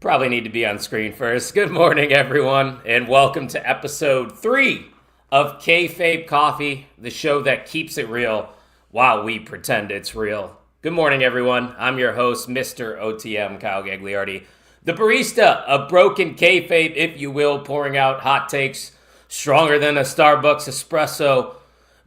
Probably need to be on screen first. Good morning, everyone, and welcome to episode 3 of Kayfabe Coffee, the show that keeps it real while we pretend it's real. Good morning, everyone. I'm your host, Mr. OTM, Kyle Gagliardi, the barista of broken kayfabe, if you will, pouring out hot takes stronger than a Starbucks espresso.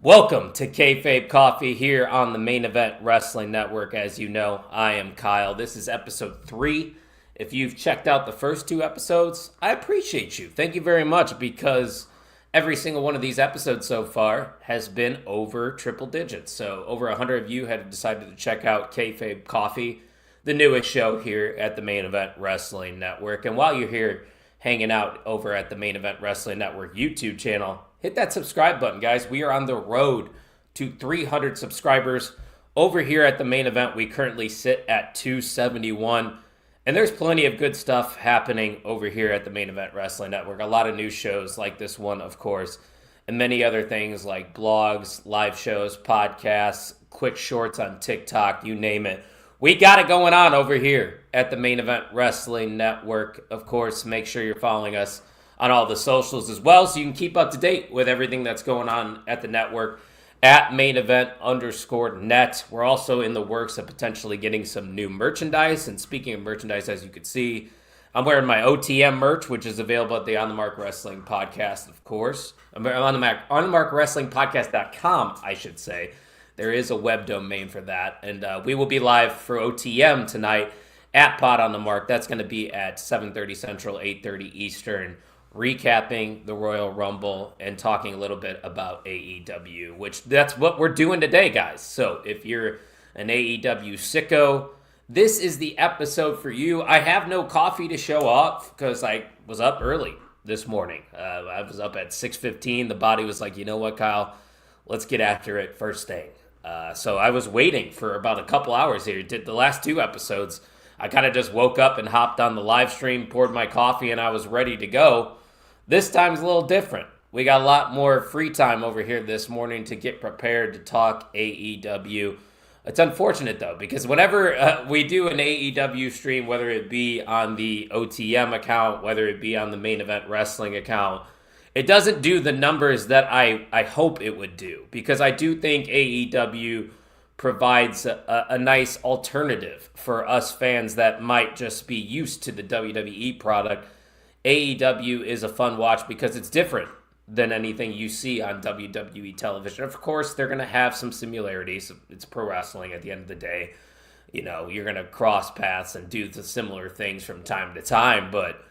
Welcome to Kayfabe Coffee here on the Main Event Wrestling Network. As you know, I am Kyle. This is episode 3. If you've checked out the first 2 episodes, I appreciate you. Thank you very much, because every single one of these episodes so far has been over triple digits. So over 100 of you have decided to check out Kayfabe Coffee, the newest show here at the Main Event Wrestling Network. And while you're here hanging out over at the Main Event Wrestling Network YouTube channel, hit that subscribe button, guys. We are on the road to 300 subscribers. Over here at the Main Event, we currently sit at 271. And there's plenty of good stuff happening over here at the Main Event Wrestling Network. A lot of new shows like this one, of course, and many other things like blogs, live shows, podcasts, quick shorts on TikTok, you name it. We got it going on over here at the Main Event Wrestling Network. Of course, make sure you're following us on all the socials as well, so you can keep up to date with everything that's going on at the network at mainevent_net. We're also in the works of potentially getting some new merchandise. And speaking of merchandise, as you can see, I'm wearing my OTM merch, which is available at the On the Mark Wrestling Podcast, of course. I'm on the OnTheMarkWrestlingPodcast.com, I should say. There is a web domain for that. And we will be live for OTM tonight at Pod on the Mark. That's going to be at 7:30 Central, 8:30 Eastern, recapping the Royal Rumble and talking a little bit about AEW, which that's what we're doing today, guys. So if you're an AEW sicko, this is the episode for you. I have no coffee to show up because I was up early this morning. I was up at 6:15. The body was like, you know what, Kyle? Let's get after it first thing. So I was waiting for about a couple hours here. Did the last 2 episodes. I kind of just woke up and hopped on the live stream, poured my coffee, and I was ready to go. This time's a little different. We got a lot more free time over here this morning to get prepared to talk AEW. It's unfortunate, though, because whenever we do an AEW stream, whether it be on the OTM account, whether it be on the Main Event Wrestling account, it doesn't do the numbers that I hope it would do, because I do think AEW provides a nice alternative for us fans that might just be used to the WWE product. AEW is a fun watch because it's different than anything you see on WWE television. Of course, they're going to have some similarities. It's pro wrestling at the end of the day. You know, you're going to cross paths and do the similar things from time to time. But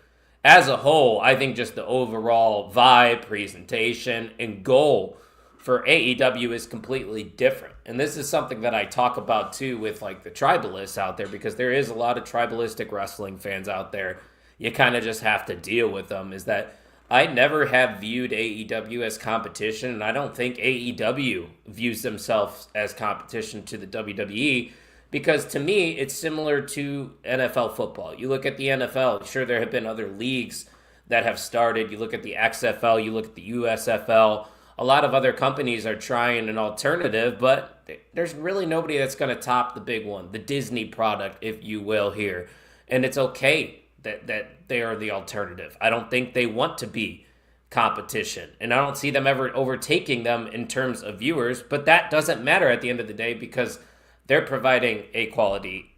as a whole, I think just the overall vibe, presentation, and goal for AEW is completely different. And this is something that I talk about too with like the tribalists out there, because there is a lot of tribalistic wrestling fans out there. You kind of just have to deal with them, is that I never have viewed AEW as competition, and I don't think AEW views themselves as competition to the WWE, because to me, it's similar to NFL football. You look at the NFL, sure, there have been other leagues that have started. You look at the XFL, you look at the USFL. A lot of other companies are trying an alternative, but there's really nobody that's going to top the big one, the Disney product, if you will, here. And it's okay that they are the alternative. I don't think they want to be competition, and I don't see them ever overtaking them in terms of viewers, but that doesn't matter at the end of the day because they're providing a quality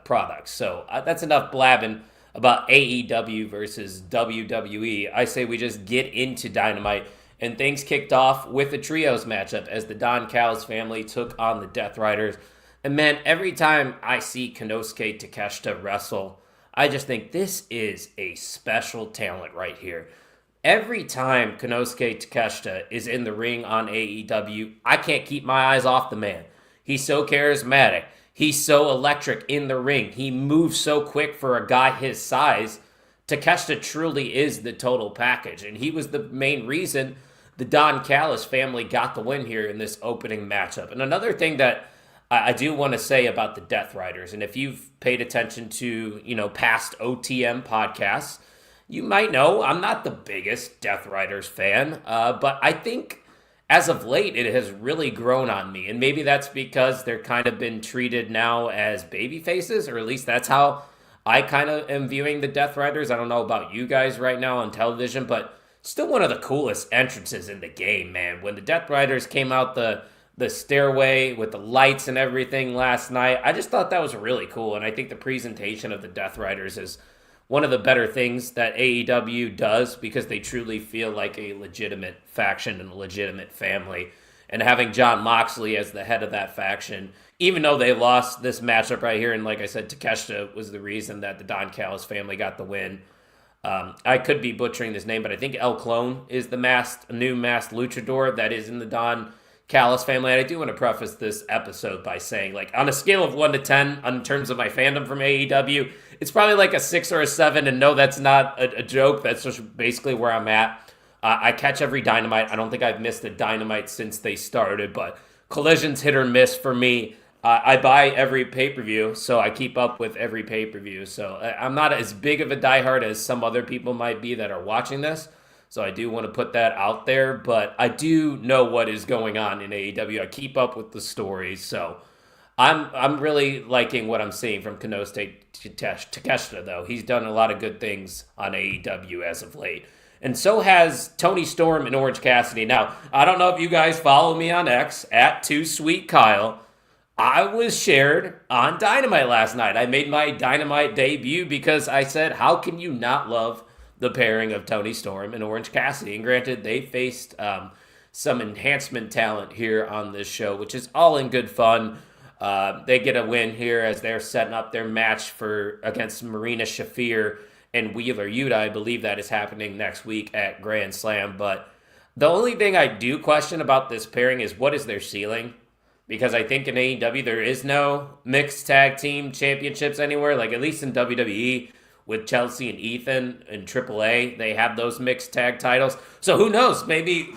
product. So that's enough blabbing about AEW versus WWE. I say we just get into Dynamite, and things kicked off with a trios matchup as the Don Callis family took on the Death Riders. And man, every time I see Konosuke Takeshita wrestle, I just think this is a special talent right here. Every time Konosuke Takeshita is in the ring on AEW, I can't keep my eyes off the man. He's so charismatic. He's so electric in the ring. He moves so quick for a guy his size. Takeshita truly is the total package, and he was the main reason the Don Callis family got the win here in this opening matchup. And another thing that I do want to say about the Death Riders, and if you've paid attention to, past OTM podcasts, you might know I'm not the biggest Death Riders fan, but I think as of late it has really grown on me. And maybe that's because they're kind of been treated now as baby faces, or at least that's how I kind of am viewing the Death Riders. I don't know about you guys right now on television, but still one of the coolest entrances in the game, man. When the Death Riders came out the stairway with the lights and everything last night, I just thought that was really cool. And I think the presentation of the Death Riders is one of the better things that AEW does because they truly feel like a legitimate faction and a legitimate family. And having Jon Moxley as the head of that faction, even though they lost this matchup right here, and like I said, Takeshita was the reason that the Don Callis family got the win. I could be butchering this name, but I think El Clone is the new masked luchador that is in the Don Callis family. And I do want to preface this episode by saying, like, on a scale of 1 to 10 in terms of my fandom from AEW, it's probably like a 6 or a 7. And no, that's not a joke. That's just basically where I'm at. I catch every Dynamite. I don't think I've missed a Dynamite since they started, but Collision's hit or miss for me. I buy every pay-per-view, so I keep up with every pay-per-view. So I'm not as big of a diehard as some other people might be that are watching this. So I do want to put that out there, but I do know what is going on in AEW. I keep up with the stories, so I'm really liking what I'm seeing from Kenosuke Takeshita, though. He's done a lot of good things on AEW as of late. And so has Tony Storm and Orange Cassidy. Now, I don't know if you guys follow me on X, at 2SweetKyle. I was shared on Dynamite last night. I made my Dynamite debut because I said, how can you not love the pairing of Tony Storm and Orange Cassidy? And granted, they faced some enhancement talent here on this show, which is all in good fun. They get a win here as they're setting up their match against Marina Shafir and Wheeler Yuta. I believe that is happening next week at Grand Slam. But the only thing I do question about this pairing is, what is their ceiling? Because I think in AEW there is no mixed tag team championships anywhere. Like, at least in WWE with Chelsea and Ethan and AAA, they have those mixed tag titles. So who knows? Maybe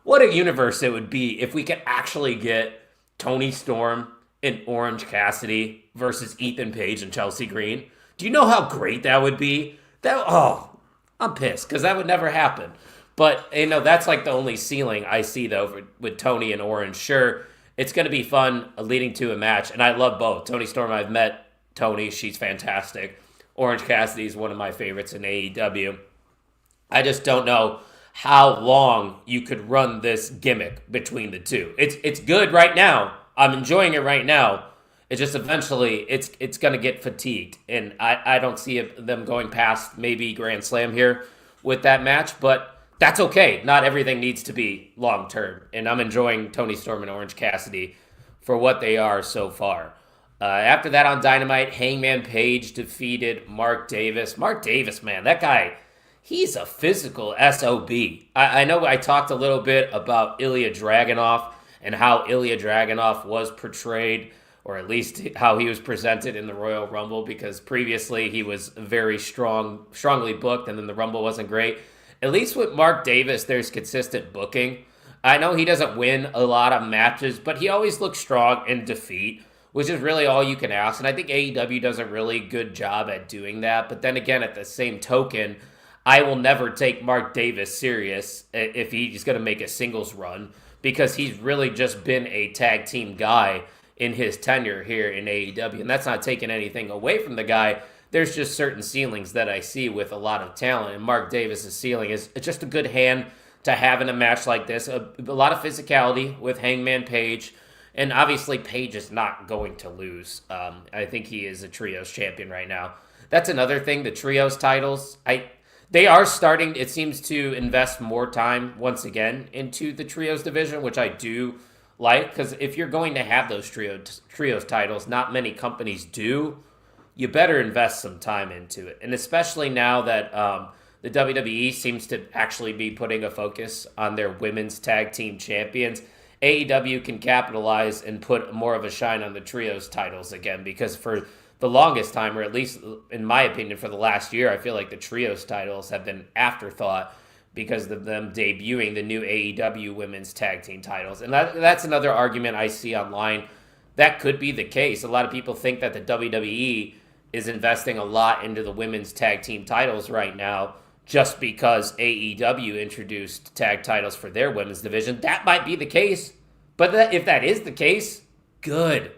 what a universe it would be if we could actually get Tony Storm and Orange Cassidy versus Ethan Page and Chelsea Green. Do you know how great that would be? I'm pissed because that would never happen. But, that's like the only ceiling I see, though, with Tony and Orange. Sure, it's going to be fun leading to a match, and I love both. Tony Storm, I've met Tony. She's fantastic. Orange Cassidy is one of my favorites in AEW. I just don't know how long you could run this gimmick between the two. It's good right now. I'm enjoying it right now. It's just eventually it's going to get fatigued, and I don't see them going past maybe Grand Slam here with that match, but that's okay. Not everything needs to be long-term. And I'm enjoying Tony Storm and Orange Cassidy for what they are so far. After that on Dynamite, Hangman Page defeated Mark Davis. Mark Davis, man, that guy, he's a physical SOB. I know I talked a little bit about Ilya Dragunov and how Ilya Dragunov was portrayed, or at least how he was presented in the Royal Rumble, because previously he was very strongly booked, and then the Rumble wasn't great. At least with Mark Davis, there's consistent booking. I know he doesn't win a lot of matches, but he always looks strong in defeat, which is really all you can ask. And I think AEW does a really good job at doing that. But then again, at the same token, I will never take Mark Davis serious if he's going to make a singles run, because he's really just been a tag team guy in his tenure here in AEW. And that's not taking anything away from the guy. There's just certain ceilings that I see with a lot of talent, and Mark Davis' ceiling is just a good hand to have in a match like this. A lot of physicality with Hangman Page, and obviously Page is not going to lose. I think he is a Trios champion right now. That's another thing, the Trios titles. They are starting, it seems, to invest more time once again into the Trios division, which I do like, because if you're going to have those Trios titles, not many companies do. You better invest some time into it. And especially now that the WWE seems to actually be putting a focus on their women's tag team champions, AEW can capitalize and put more of a shine on the Trios titles again, because for the longest time, or at least in my opinion for the last year, I feel like the Trios titles have been afterthought because of them debuting the new AEW women's tag team titles. And that's another argument I see online. That could be the case. A lot of people think that the WWE is investing a lot into the women's tag team titles right now just because AEW introduced tag titles for their women's division. That might be the case. But if that is the case, good.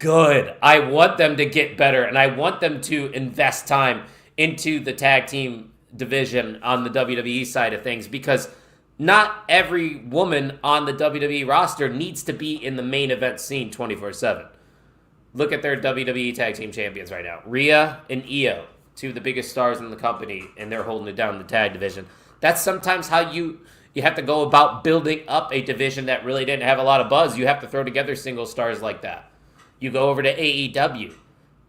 good. I want them to get better, and I want them to invest time into the tag team division on the WWE side of things, because not every woman on the WWE roster needs to be in the main event scene 24/7. Look at their WWE tag team champions right now. Rhea and Io, two of the biggest stars in the company, and they're holding it down in the tag division. That's sometimes how you have to go about building up a division that really didn't have a lot of buzz. You have to throw together single stars like that. You go over to AEW.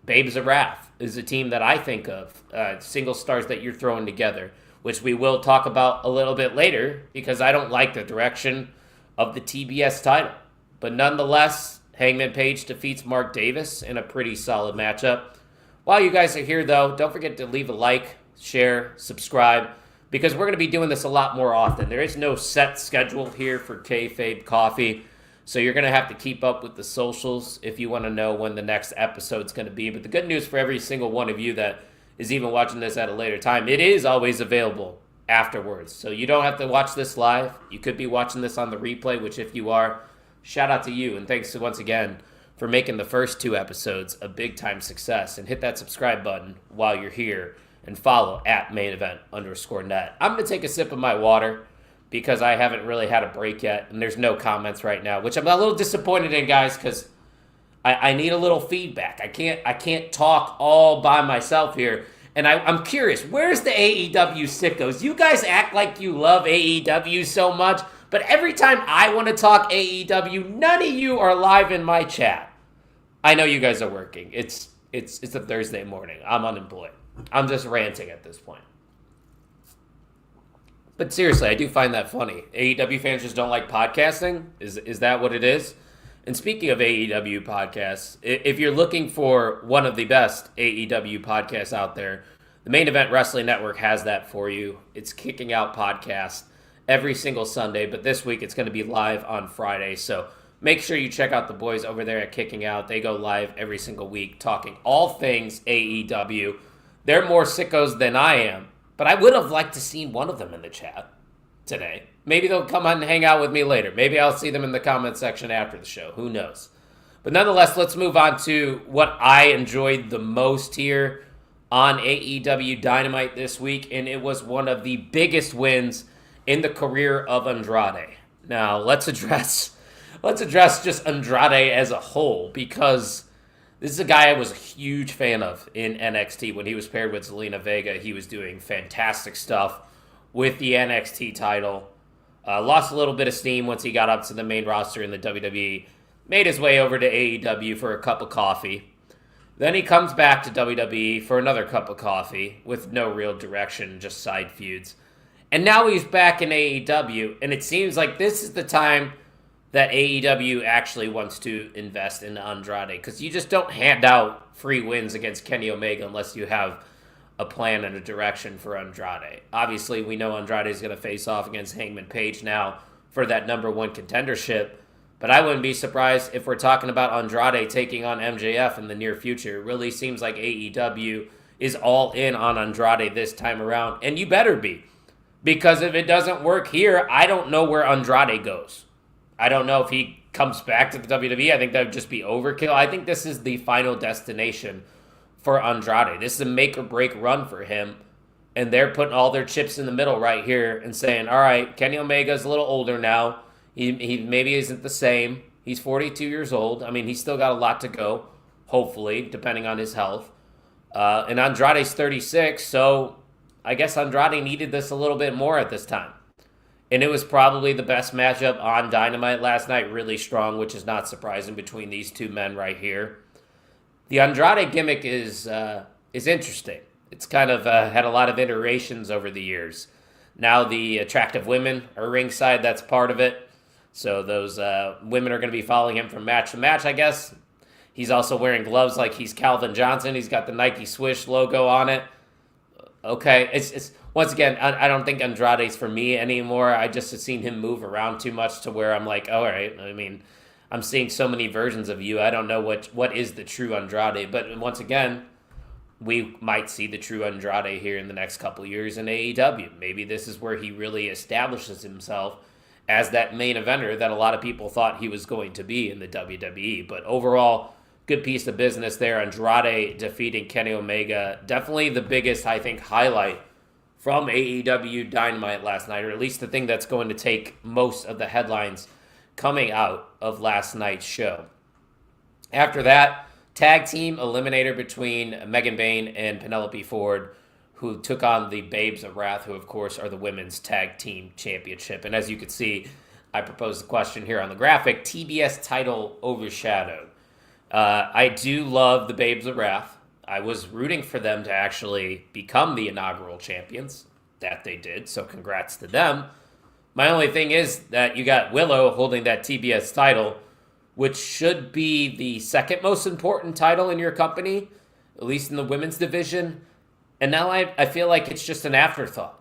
Babes of Wrath is a team that I think of, single stars that you're throwing together, which we will talk about a little bit later, because I don't like the direction of the TBS title. But nonetheless, Hangman Page defeats Mark Davis in a pretty solid matchup. While you guys are here, though, don't forget to leave a like, share, subscribe, because we're going to be doing this a lot more often. There is no set schedule here for Kayfabe Coffee, so you're going to have to keep up with the socials if you want to know when the next episode's going to be. But the good news for every single one of you that is even watching this at a later time, it is always available afterwards. So you don't have to watch this live. You could be watching this on the replay, which if you are, shout out to you. And thanks once again for making the first 2 episodes a big-time success. And hit that subscribe button while you're here and follow at @mainevent_net. I'm going to take a sip of my water because I haven't really had a break yet, and there's no comments right now, which I'm a little disappointed in, guys, because I need a little feedback. I can't talk all by myself here. And I'm curious, where's the AEW sickos? You guys act like you love AEW so much, but every time I want to talk AEW, none of you are live in my chat. I know you guys are working. It's a Thursday morning. I'm unemployed. I'm just ranting at this point. But seriously, I do find that funny. AEW fans just don't like podcasting? Is that what it is? And speaking of AEW podcasts, if you're looking for one of the best AEW podcasts out there, the Main Event Wrestling Network has that for you. It's Kicking Out Podcast every single Sunday, but this week it's going to be live on Friday. So make sure you check out the boys over there at Kicking Out. They go live every single week talking all things AEW. They're more sickos than I am, but I would have liked to see one of them in the chat today. Maybe they'll come on and hang out with me later. Maybe I'll see them in the comment section after the show. Who knows? But nonetheless, let's move on to what I enjoyed the most here on AEW Dynamite this week, and it was one of the biggest wins in the career of Andrade. Now, let's address just Andrade as a whole, because this is a guy I was a huge fan of in NXT. When he was paired with Zelina Vega, he was doing fantastic stuff with the NXT title. Lost a little bit of steam once he got up to the main roster in the WWE. Made his way over to AEW for a cup of coffee. Then he comes back to WWE for another cup of coffee with no real direction, just side feuds. And now he's back in AEW, and it seems like this is the time that AEW actually wants to invest in Andrade, because you just don't hand out free wins against Kenny Omega unless you have a plan and a direction for Andrade. Obviously, we know Andrade is going to face off against Hangman Page now for that #1 contendership, but I wouldn't be surprised if we're talking about Andrade taking on MJF in the near future. It really seems like AEW is all in on Andrade this time around, and you better be, because if it doesn't work here, I don't know where Andrade goes. I don't know if he comes back to the WWE. I think that would just be overkill. I think this is the final destination for Andrade. This is a make-or-break run for him, and they're putting all their chips in the middle right here and saying, all right, Kenny Omega's a little older now. He maybe isn't the same. He's 42 years old. I mean, he's still got a lot to go, hopefully, depending on his health. And Andrade's 36, so I guess Andrade needed this a little bit more at this time. And it was probably the best matchup on Dynamite last night, really strong, which is not surprising between these two men right here. The Andrade gimmick is interesting. It's kind of had a lot of iterations over the years. Now the attractive women are ringside. That's part of it. So those women are going to be following him from match to match, I guess. He's also wearing gloves like he's Calvin Johnson. He's got the Nike Swish logo on it. Okay, it's once again, I don't think Andrade's for me anymore. I just have seen him move around too much to where I'm like, all right, I mean, I'm seeing so many versions of you. I don't know what is the true Andrade. But once again, we might see the true Andrade here in the next couple years in AEW. Maybe this is where he really establishes himself as that main eventer that a lot of people thought he was going to be in the WWE. But overall, good piece of business there. Andrade defeating Kenny Omega. Definitely the biggest, I think, highlight from AEW Dynamite last night, or at least the thing that's going to take most of the headlines coming out of last night's show. After that, tag team eliminator between Megan Bayne and Penelope Ford, who took on the Babes of Wrath, who, of course, are the Women's Tag Team Championship. And as you can see, I proposed the question here on the graphic, TBS title overshadowed. I do love the Babes of Wrath. I was rooting for them to actually become the inaugural champions. That they did, so congrats to them. My only thing is that you got Willow holding that TBS title, which should be the second most important title in your company, at least in the women's division. And now I feel like it's just an afterthought.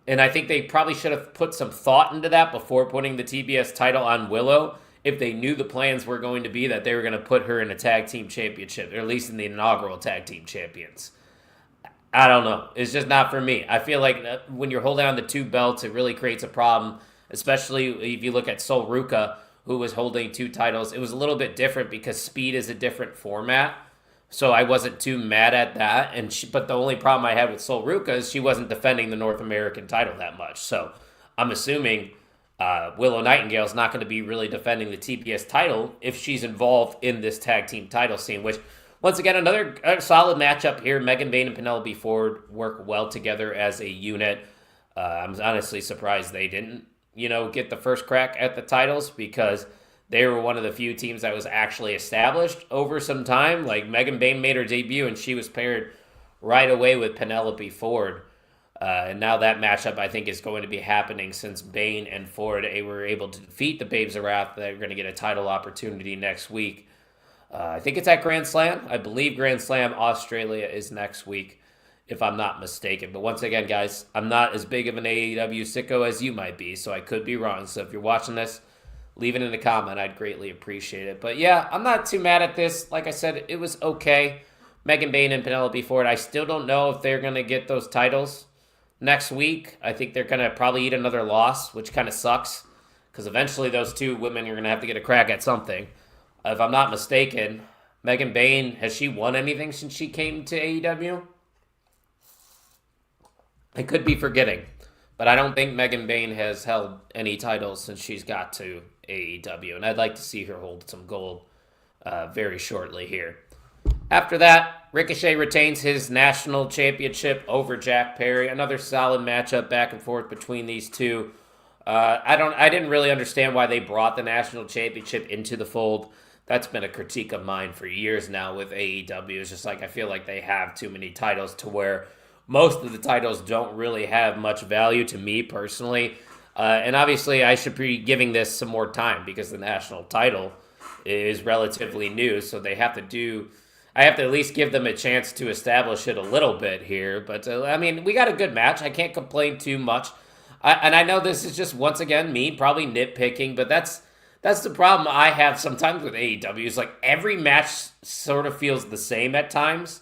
And I think they probably should have put some thought into that before putting the TBS title on Willow, if they knew the plans were going to be that they were going to put her in a tag team championship, or at least in the inaugural tag team champions. I don't know. It's just not for me. I feel like when you're holding on the two belts, it really creates a problem, especially if you look at Sol Ruca, who was holding two titles. It was a little bit different because Speed is a different format. So I wasn't too mad at that, but the only problem I had with Sol Ruca is she wasn't defending the North American title that much. So I'm assuming Willow Nightingale is not going to be really defending the TBS title if she's involved in this tag team title scene, which, once again, another solid matchup here. Megan Bayne and Penelope Ford work well together as a unit. I'm honestly surprised they didn't, get the first crack at the titles, because they were one of the few teams that was actually established over some time. Like, Megan Bayne made her debut, and she was paired right away with Penelope Ford. And now that matchup, I think, is going to be happening since Bayne and Ford were able to defeat the Babes of Wrath. They're going to get a title opportunity next week. I think it's at Grand Slam. I believe Grand Slam Australia is next week, if I'm not mistaken. But once again, guys, I'm not as big of an AEW sicko as you might be, so I could be wrong. So if you're watching this, leave it in a comment. I'd greatly appreciate it. But yeah, I'm not too mad at this. Like I said, it was okay. Megan Bayne and Penelope Ford, I still don't know if they're going to get those titles next week. I think they're going to probably eat another loss, which kind of sucks, because eventually those two women are going to have to get a crack at something. If I'm not mistaken, Megan Bayne, has she won anything since she came to AEW? I could be forgetting, but I don't think Megan Bayne has held any titles since she's got to AEW, and I'd like to see her hold some gold very shortly here. After that, Ricochet retains his national championship over Jack Perry. Another solid matchup back and forth between these two. I didn't really understand why they brought the national championship into the fold. That's been a critique of mine for years now with AEW. It's just like, I feel like they have too many titles to where most of the titles don't really have much value to me personally. And obviously, I should be giving this some more time, because the national title is relatively new. So I have to at least give them a chance to establish it a little bit here. But, we got a good match. I can't complain too much. And I know this is just, once again, me probably nitpicking, but that's the problem I have sometimes with AEW. Is like, every match sort of feels the same at times.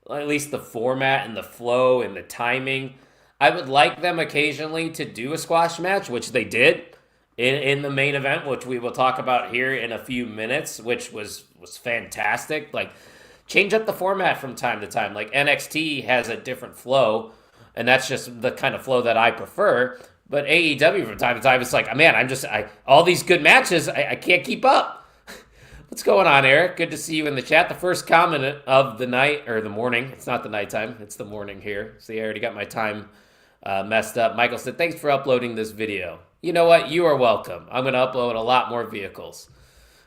At least the format and the flow and the timing. I would like them occasionally to do a squash match, which they did in the main event, which we will talk about here in a few minutes, which was fantastic. Like, change up the format from time to time. Like, NXT has a different flow, and that's just the kind of flow that I prefer. But AEW from time to time, it's like, man, all these good matches, I can't keep up. What's going on, Eric? Good to see you in the chat. The first comment of the night, or the morning. It's not the nighttime. It's the morning here. See, I already got my time messed up. Michael said, thanks for uploading this video. You know what? You are welcome. I'm going to upload a lot more vehicles.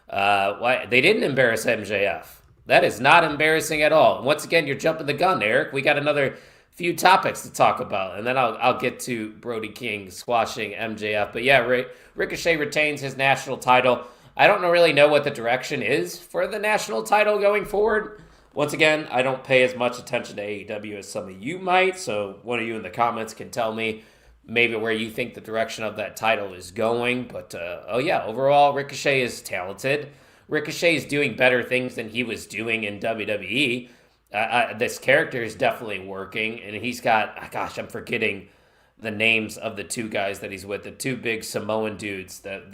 They didn't embarrass MJF. That is not embarrassing at all. And once again, you're jumping the gun, Eric. We got another few topics to talk about, and then I'll get to Brody King squashing MJF. But yeah, Ricochet retains his national title. I don't really know what the direction is for the national title going forward. Once again, I don't pay as much attention to AEW as some of you might, so one of you in the comments can tell me maybe where you think the direction of that title is going. But, overall, Ricochet is talented. Ricochet is doing better things than he was doing in WWE. This character is definitely working, and he's got, I'm forgetting the names of the two guys that he's with, the two big Samoan dudes. That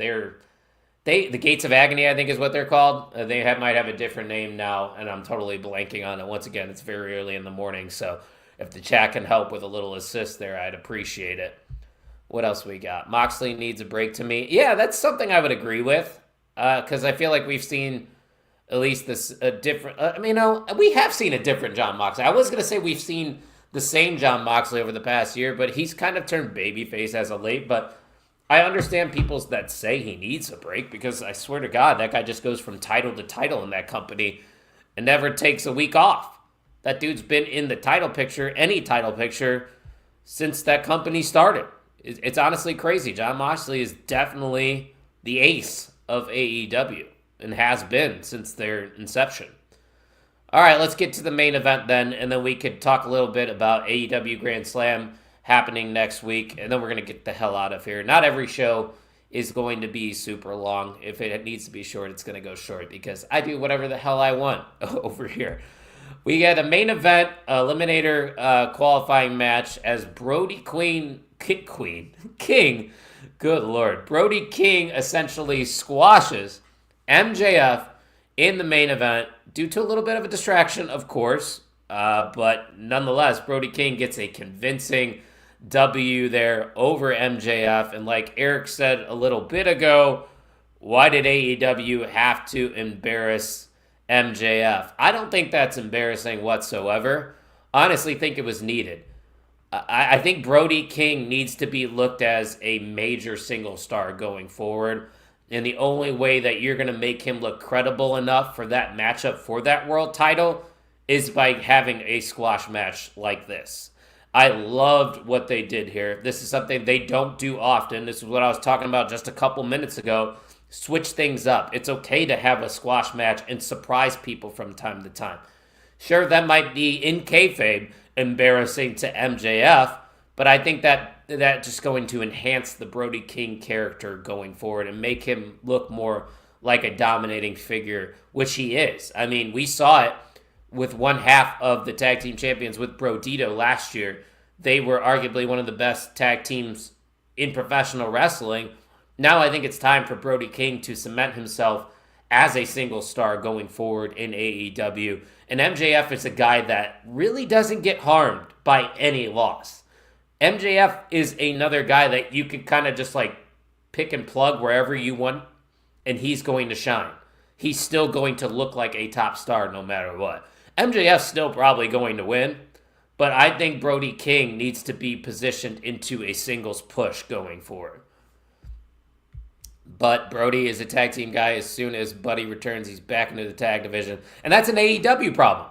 The Gates of Agony, I think, is what they're called. Might have a different name now, and I'm totally blanking on it. Once again, it's very early in the morning, so if the chat can help with a little assist there, I'd appreciate it. What else we got? Moxley needs a break to me. Yeah, that's something I would agree with, because I feel like we've seen at least a different. We have seen a different Jon Moxley. I was gonna say we've seen the same Jon Moxley over the past year, but he's kind of turned babyface as of late. But I understand people that say he needs a break, because I swear to God, that guy just goes from title to title in that company and never takes a week off. That dude's been in the title picture, any title picture, since that company started. It's honestly crazy. Jon Moxley is definitely the ace of AEW and has been since their inception. All right, let's get to the main event then, and then we could talk a little bit about AEW Grand Slam happening next week, and then we're going to get the hell out of here. Not every show is going to be super long. If it needs to be short, it's going to go short, because I do whatever the hell I want over here. We get a main event eliminator qualifying match as Brody King, good Lord. Brody King essentially squashes MJF in the main event due to a little bit of a distraction, of course. But nonetheless, Brody King gets a convincing W there over MJF. And like Eric said a little bit ago, why did AEW have to embarrass MJF? I don't think that's embarrassing whatsoever. Honestly, think it was needed. I think Brody King needs to be looked as a major single star going forward. And the only way that you're going to make him look credible enough for that matchup for that world title is by having a squash match like this. I loved what they did here. This is something they don't do often. This is what I was talking about just a couple minutes ago. Switch things up. It's okay to have a squash match and surprise people from time to time. Sure, that might be in kayfabe embarrassing to MJF, but I think that just going to enhance the Brody King character going forward and make him look more like a dominating figure, which he is. I mean, we saw it with one half of the tag team champions with Brodito last year. They were arguably one of the best tag teams in professional wrestling. Now I think it's time for Brody King to cement himself as a single star going forward in AEW. And MJF is a guy that really doesn't get harmed by any loss. MJF is another guy that you could kind of just like pick and plug wherever you want, and he's going to shine. He's still going to look like a top star no matter what. MJF's still probably going to win, but I think Brody King needs to be positioned into a singles push going forward. But Brody is a tag team guy. As soon as Buddy returns, he's back into the tag division. And that's an AEW problem.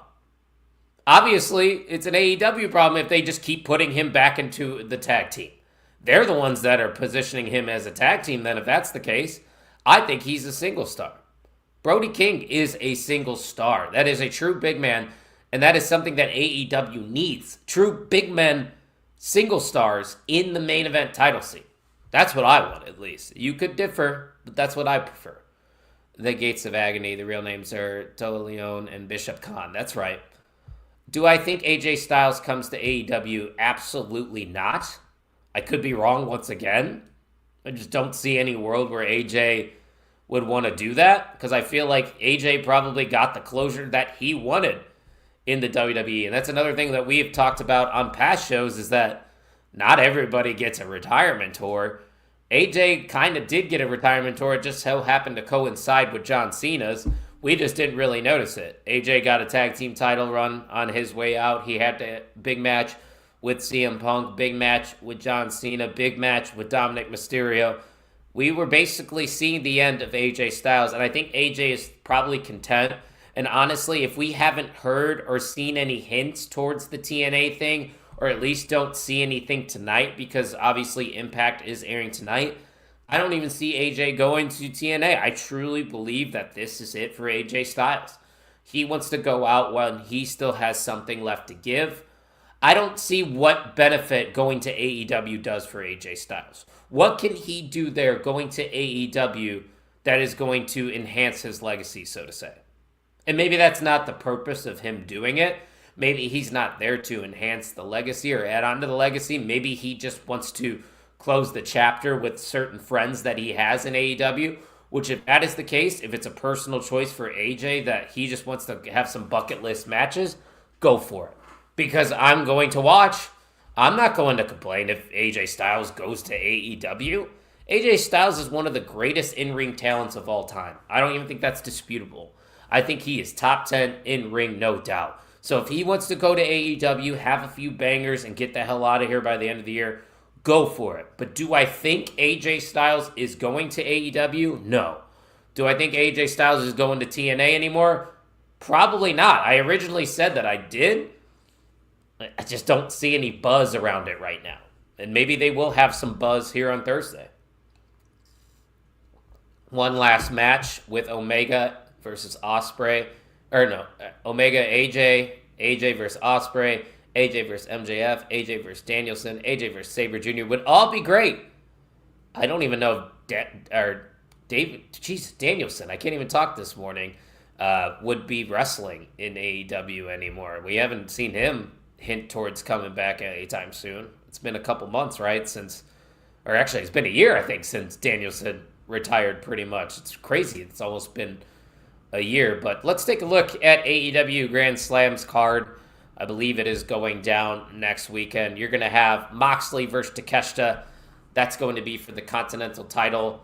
Obviously, it's an AEW problem if they just keep putting him back into the tag team. They're the ones that are positioning him as a tag team then, if that's the case. I think he's a single star. Brody King is a single star. That is a true big man, and that is something that AEW needs. True big men, single stars in the main event title scene. That's what I want, at least. You could differ, but that's what I prefer. The Gates of Agony, the real names are Toa Leon and Bishop Khan. That's right. Do I think AJ Styles comes to AEW? Absolutely not. I could be wrong once again. I just don't see any world where AJ would want to do that, because I feel like AJ probably got the closure that he wanted in the WWE. And that's another thing that we've talked about on past shows, is that not everybody gets a retirement tour. AJ kind of did get a retirement tour. It just so happened to coincide with John Cena's. We just didn't really notice it. AJ got a tag team title run on his way out. He had a big match with CM Punk, big match with John Cena, big match with Dominic Mysterio. We were basically seeing the end of AJ Styles, and I think AJ is probably content. And honestly, if we haven't heard or seen any hints towards the TNA thing, or at least don't see anything tonight, because obviously Impact is airing tonight, I don't even see AJ going to TNA. I truly believe that this is it for AJ Styles. He wants to go out when he still has something left to give. I don't see what benefit going to AEW does for AJ Styles. What can he do there going to AEW that is going to enhance his legacy, so to say? And maybe that's not the purpose of him doing it. Maybe he's not there to enhance the legacy or add on to the legacy. Maybe he just wants to close the chapter with certain friends that he has in AEW. Which, if that is the case, if it's a personal choice for AJ that he just wants to have some bucket list matches, go for it. Because I'm going to watch. I'm not going to complain if AJ Styles goes to AEW. AJ Styles is one of the greatest in-ring talents of all time. I don't even think that's disputable. I think he is top 10 in-ring, no doubt. So if he wants to go to AEW, have a few bangers, and get the hell out of here by the end of the year, go for it. But do I think AJ Styles is going to AEW? No. Do I think AJ Styles is going to TNA anymore? Probably not. I originally said that I did. I just don't see any buzz around it right now. And maybe they will have some buzz here on Thursday. One last match with Omega versus Ospreay. Omega AJ versus Ospreay, AJ versus MJF, AJ versus Danielson, AJ versus Sabre Jr. would all be great. I don't even know if Danielson, I can't even talk this morning, would be wrestling in AEW anymore. We haven't seen him hint towards coming back anytime soon. It's been a couple months, right? It's been a year, I think, since Danielson retired pretty much. It's crazy. It's almost been a year. But let's take a look at AEW Grand Slam's card. I believe it is going down next weekend. You're going to have Moxley versus Takeshita. That's going to be for the Continental title.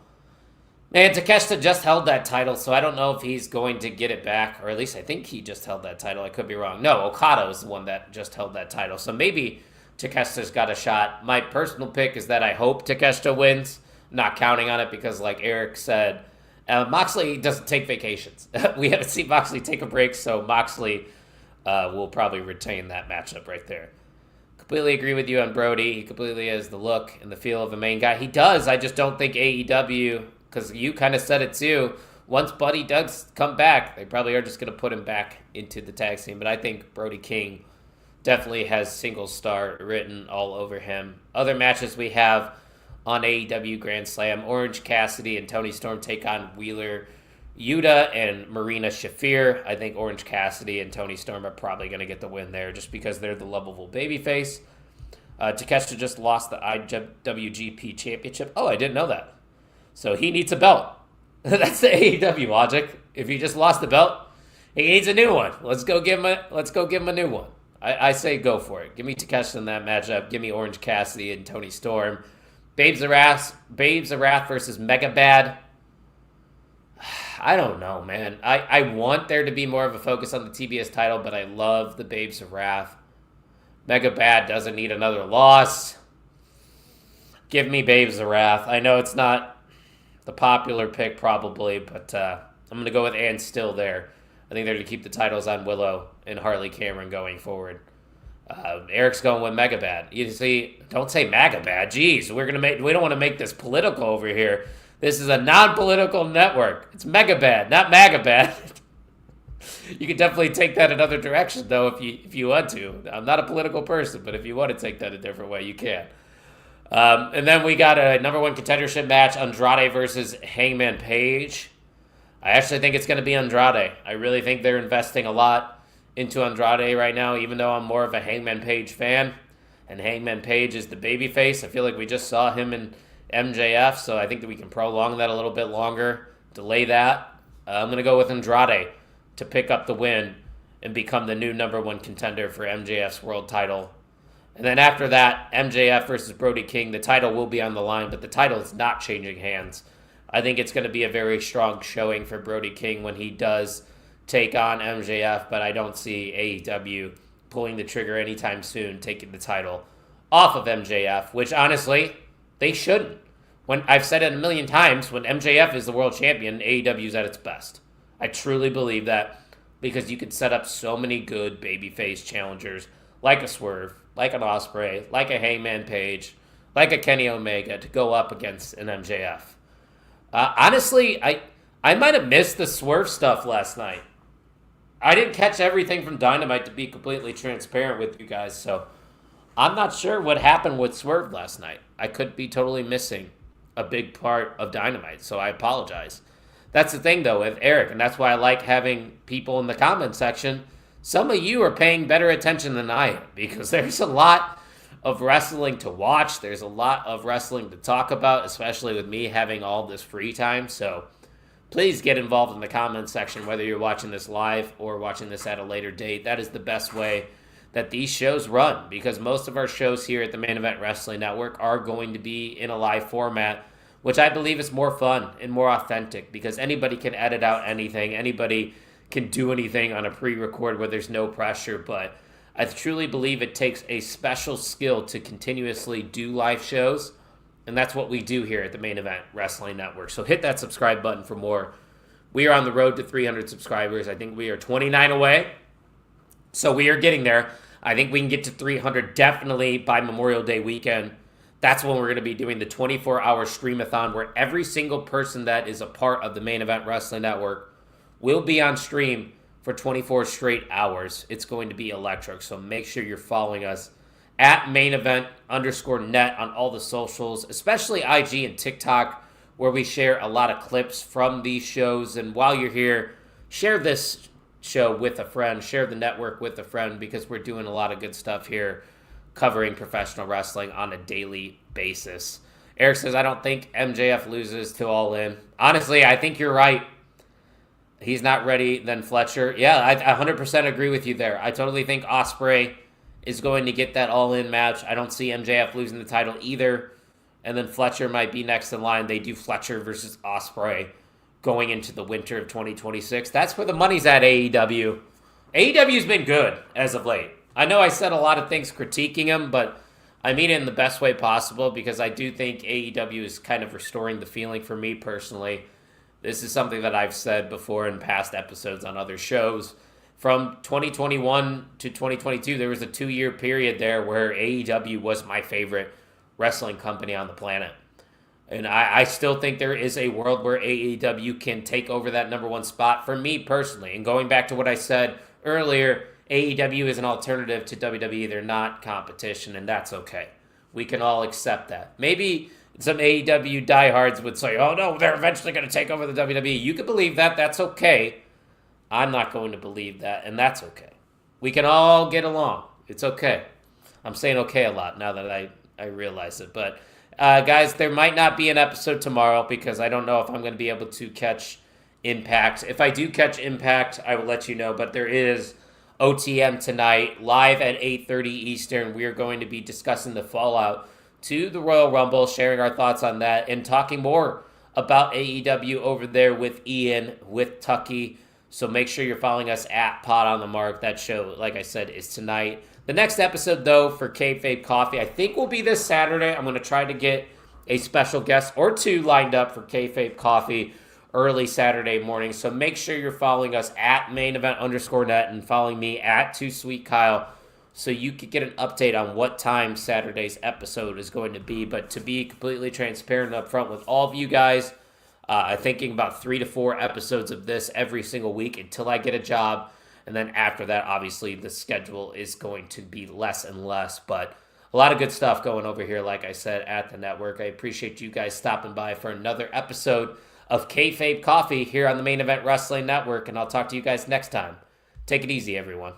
Man, Takeshita just held that title, so I don't know if he's going to get it back, or at least I think he just held that title. I could be wrong. No, Okada is the one that just held that title. So maybe Takeshita's got a shot. My personal pick is that I hope Takeshita wins. Not counting on it because, like Eric said, Moxley doesn't take vacations. We haven't seen Moxley take a break, so Moxley will probably retain that matchup right there. Completely agree with you on Brody. He completely has the look and the feel of a main guy. He does. I just don't think AEW, because you kind of said it too, once Buddy does come back, they probably are just going to put him back into the tag scene. But I think Brody King definitely has single star written all over him. Other matches we have on AEW Grand Slam, Orange Cassidy and Toni Storm take on Wheeler Yuta and Marina Shafir. I think Orange Cassidy and Toni Storm are probably going to get the win there just because they're the lovable babyface. Takeshita just lost the IWGP Championship. Oh, I didn't know that. So he needs a belt. That's the AEW logic. If he just lost the belt, he needs a new one. Let's go give him a new one. I say go for it. Give me Takeshita in that matchup. Give me Orange Cassidy and Toni Storm. Babes of Wrath versus Mega Bad. I don't know, man. I want there to be more of a focus on the TBS title, but I love the Babes of Wrath. Mega Bad doesn't need another loss. Give me Babes of Wrath. I know it's not the popular pick probably, but I'm going to go with Ann Still there. I think they're to keep the titles on Willow and Harley Cameron going forward. Eric's going with Mega Bad. You see, don't say Mega Bad. Jeez, we don't want to make this political over here. This is a non-political network. It's Mega Bad, not Maga Bad. You can definitely take that another direction, though, if you want to. I'm not a political person, but if you want to take that a different way, you can. And then we got a number one contendership match, Andrade versus Hangman Page. I actually think it's going to be Andrade. I really think they're investing a lot into Andrade right now, even though I'm more of a Hangman Page fan. And Hangman Page is the babyface. I feel like we just saw him in MJF, so I think that we can prolong that a little bit longer, delay that. I'm going to go with Andrade to pick up the win and become the new number one contender for MJF's world title. And then after that, MJF versus Brody King, the title will be on the line, but the title is not changing hands. I think it's going to be a very strong showing for Brody King when he does take on MJF, but I don't see AEW pulling the trigger anytime soon, taking the title off of MJF, which honestly, they shouldn't. When I've said it a million times, when MJF is the world champion, AEW is at its best. I truly believe that because you could set up so many good babyface challengers like a Swerve, like an Ospreay, like a Hangman Page, like a Kenny Omega to go up against an MJF. Honestly, I might have missed the Swerve stuff last night. I didn't catch everything from Dynamite, to be completely transparent with you guys, so I'm not sure what happened with Swerve last night. I could be totally missing a big part of Dynamite, so I apologize. That's the thing, though, with Eric, and that's why I like having people in the comment section. Some of you are paying better attention than I am, because there's a lot of wrestling to watch. There's a lot of wrestling to talk about, especially with me having all this free time. So please get involved in the comments section, whether you're watching this live or watching this at a later date. That is the best way that these shows run, because most of our shows here at the Main Event Wrestling Network are going to be in a live format, which I believe is more fun and more authentic, because anybody can edit out anything. Anybody can do anything on a pre-record where there's no pressure. But I truly believe it takes a special skill to continuously do live shows, and that's what we do here at the Main Event Wrestling Network. So hit that subscribe button for more. We are on the road to 300 subscribers. I think we are 29 away. So we are getting there. I think we can get to 300 definitely by Memorial Day weekend. That's when we're going to be doing the 24-hour streamathon, where every single person that is a part of the Main Event Wrestling Network will be on stream for 24 straight hours. It's going to be electric. So make sure you're following us at mainevent_net on all the socials, especially IG and TikTok, where we share a lot of clips from these shows. And while you're here, share this show with a friend, share the network with a friend, because we're doing a lot of good stuff here covering professional wrestling on a daily basis. Eric says, I don't think MJF loses to All In. Honestly, I think you're right. He's not ready, then Fletcher. Yeah, I 100% agree with you there. I totally think Ospreay is going to get that All In match. I don't see MJF losing the title either. And then Fletcher might be next in line. They do Fletcher versus Ospreay going into the winter of 2026. That's where the money's at, AEW. AEW's been good as of late. I know I said a lot of things critiquing him, but I mean it in the best way possible, because I do think AEW is kind of restoring the feeling for me personally. This is something that I've said before in past episodes on other shows. From 2021 to 2022, there was a 2-year period there where AEW was my favorite wrestling company on the planet. And I still think there is a world where AEW can take over that number one spot for me personally. And going back to what I said earlier, AEW is an alternative to WWE. They're not competition, and that's okay. We can all accept that. Maybe some AEW diehards would say, oh no, they're eventually going to take over the WWE. You can believe that. That's okay. I'm not going to believe that, and that's okay. We can all get along. It's okay. I'm saying okay a lot now that I realize it. But guys, there might not be an episode tomorrow, because I don't know if I'm going to be able to catch Impact. If I do catch Impact, I will let you know. But there is OTM tonight, live at 8:30 Eastern. We are going to be discussing the fallout to the Royal Rumble, sharing our thoughts on that, and talking more about AEW over there with Ian, with Tucky. So make sure you're following us at Pod on the Mark. That show, like I said, is tonight. The next episode, though, for Kayfabe Coffee, I think will be this Saturday. I'm going to try to get a special guest or two lined up for Kayfabe Coffee early Saturday morning. So make sure you're following us at mainevent_net and following me at 2SweetKyle, so you could get an update on what time Saturday's episode is going to be. But to be completely transparent up front with all of you guys, I'm thinking about 3 to 4 episodes of this every single week until I get a job. And then after that, obviously, the schedule is going to be less and less. But a lot of good stuff going over here, like I said, at the network. I appreciate you guys stopping by for another episode of Kayfabe Coffee here on the Main Event Wrestling Network. And I'll talk to you guys next time. Take it easy, everyone.